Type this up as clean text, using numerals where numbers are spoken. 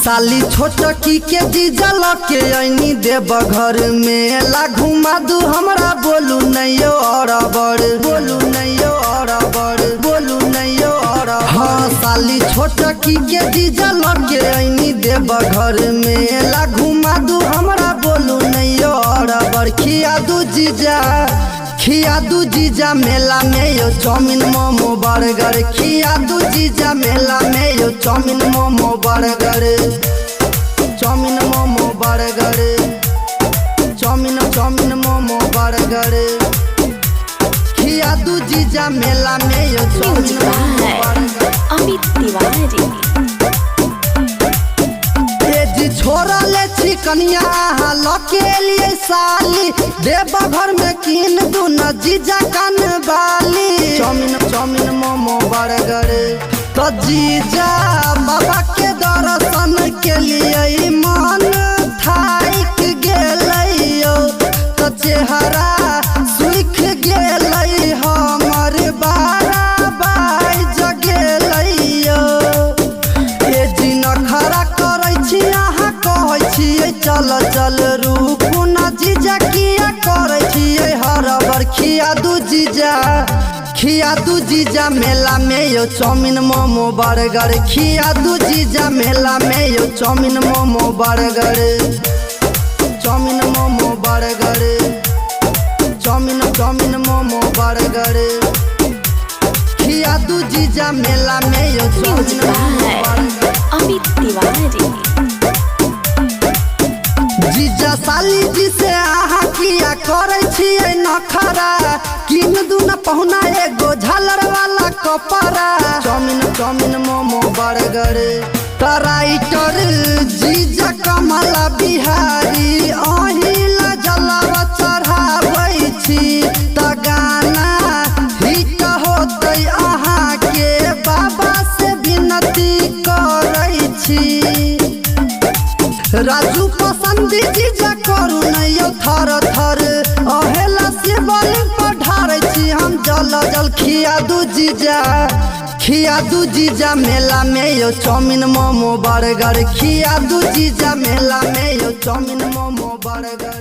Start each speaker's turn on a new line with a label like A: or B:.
A: साली छोटकी के जीजा लके ऐनी देव घर में ला घुमा दू हमरा बोलू नैयो और बड़ बोलू नैयो और बड़ बोलू नैयो और हाँ साली छोटकी के जीजा लके ऐनी देव घर में ला घुमा दू हमरा बोलू नैयो और बड़ खिया दू जीजा मेला में यो चाउमीन मोमो बर्गर खिया दू जीजा मेला में यो chow mein momo burger chow mein momo burger chow mein momo burger खिया दू जीजा मेला में यो चाउमीन मोमो बर्गर
B: अमित तिवारी
A: छोरा ले चिकनिया लके लिए साली देव घर में कीन दू न जीजा कान बाली चाउमीन मोमो बर्गर तो जीजा बाबा के दर्शन के लिए मन थाक गेलैयो तो चेहरा सुख गेलै हमर बारा बाई जगेलैयो ए दिन खड़ा करै छी चल चल रूपू न जीजा किया करे छियै हरबर खिया दू जीजा मेला में यो चाउमीन मोमो बर्गर खिया दू जीजा मेला में यो chow mein momo burger chow mein momo burger chow mein momo burger खिया दू जीजा मेला में यो चाउमीन मोमो बर्गर
B: अमित तिवारी
A: जीजा साली जी से आहा किया करे छियै नखरा किन दू न पहुना एगो झालर वाला कपड़ा चाउमीन मोमो बर्गर टराइटर जीजा कमला बिहारी अहिला जलावा चढ़ाबै छी त गाना हिट होतै अहाँ के बाबा से विनती करै छी राजू पसंदी जीजा करू नैयो थर थर अहेला से बलि पर ढारै छी हम जल खिया दू जीजा मेला में यो चाउमीन मोमो बर्गर खिया दू जीजा मेला में यो चाउमीन मोमो बर्गर।